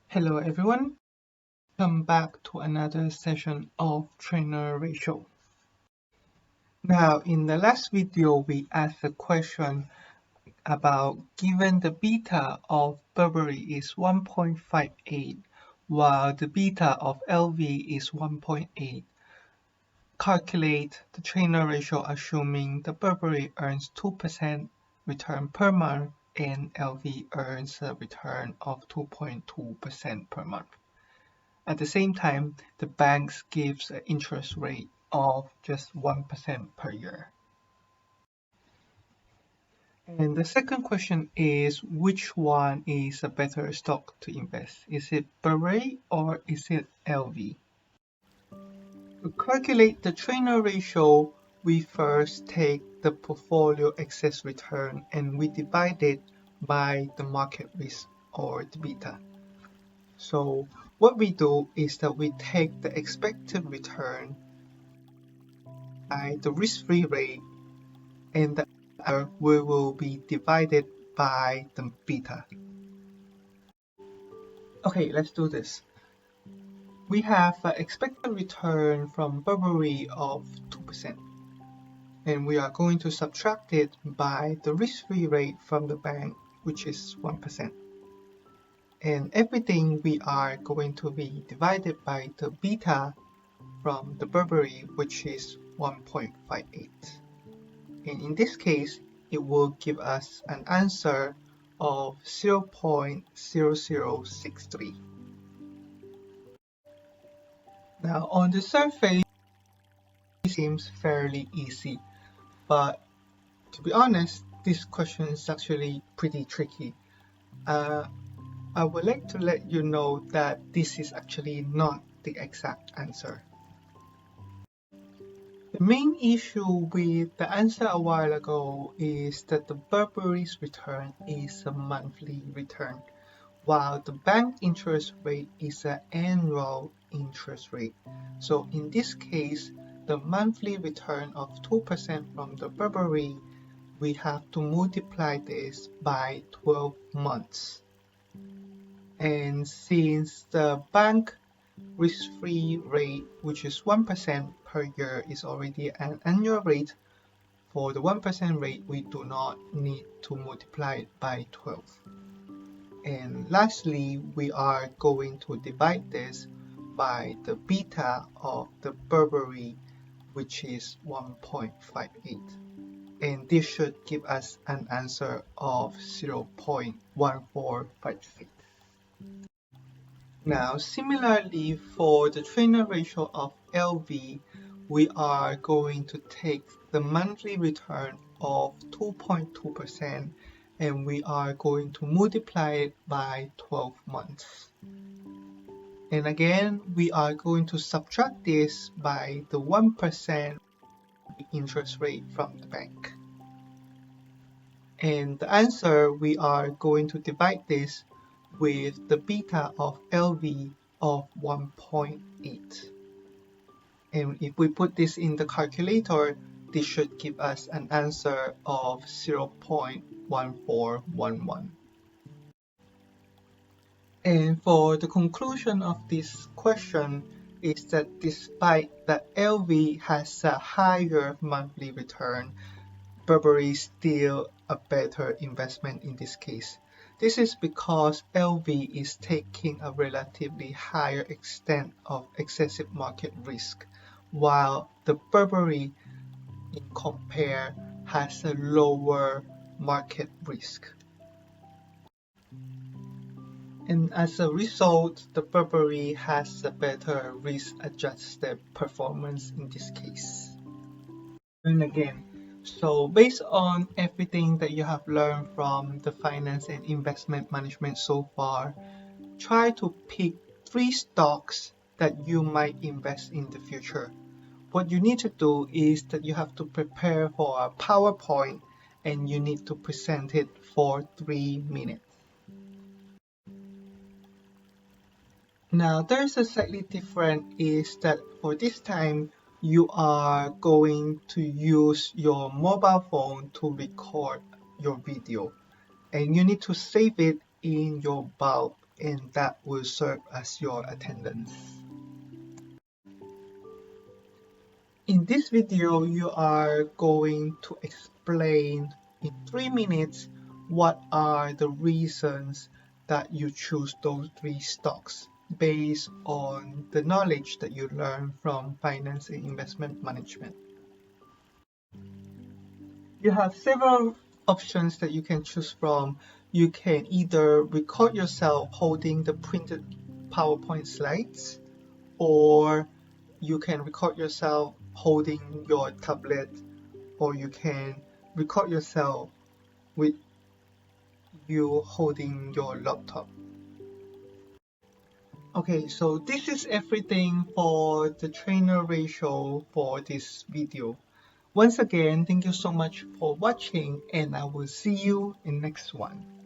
Hello everyone, welcome back to another session of Treynor Ratio. Now in the last video we asked a question about given the beta of Burberry is 1.58 while the beta of LV is 1.8, calculate the Treynor ratio assuming the Burberry earns 2% return per month and LV earns a return of 2.2% per month. At the same time, the banks gives an interest rate of just 1% per year. And the second question is, which one is a better stock to invest? Is it Burberry or is it LV? To calculate the Treynor ratio, we first take the portfolio excess return and we divide it by the market risk or the beta. So what we do is that we take the expected return by the risk-free rate and the other will be divided by the beta. Okay, let's do this. We have an expected return from Burberry of 2%, and we are going to subtract it by the risk-free rate from the bank, which is 1%. And everything we are going to be divided by the beta from the Burberry, which is 1.58. And in this case, it will give us an answer of 0.0063. Now on the surface, it seems fairly easy, but to be honest, this question is actually pretty tricky. I would like to let you know that this is actually not the exact answer. The main issue with the answer a while ago is that the Burberry's return is a monthly return, while the bank interest rate is an annual interest rate. So in this case, the monthly return of 2% from the Burberry, we have to multiply this by 12 months. And since the bank risk-free rate, which is 1% per year, is already an annual rate, for the 1% rate, we do not need to multiply it by 12. And lastly, we are going to divide this by the beta of the Burberry, which is 1.58. And this should give us an answer of 0.1458. Now, similarly, for the Treynor ratio of LV, we are going to take the monthly return of 2.2% and we are going to multiply it by 12 months. And again, we are going to subtract this by the 1% interest rate from the bank. And the answer, we are going to divide this with the beta of LV of 1.8. And if we put this in the calculator, this should give us an answer of 0.1411. And for the conclusion of this question is that despite that LV has a higher monthly return, Burberry is still a better investment in this case. This is because LV is taking a relatively higher extent of excessive market risk, while the Burberry, in compare, has a lower market risk. And as a result, the Burberry has a better risk-adjusted performance in this case. And again, so based on everything that you have learned from the finance and investment management so far, try to pick 3 stocks that you might invest in the future. What you need to do is that you have to prepare for a PowerPoint and you need to present it for 3 minutes. Now there's a slightly different is that for this time, you are going to use your mobile phone to record your video and you need to save it in your bulb and that will serve as your attendance. In this video, you are going to explain in 3 minutes what are the reasons that you choose those 3 stocks based on the knowledge that you learn from finance and investment management. You have several options that you can choose from. You can either record yourself holding the printed PowerPoint slides, or you can record yourself holding your tablet, or you can record yourself with you holding your laptop. Okay, so this is everything for the Treynor ratio for this video. Once again, thank you so much for watching, and I will see you in next one.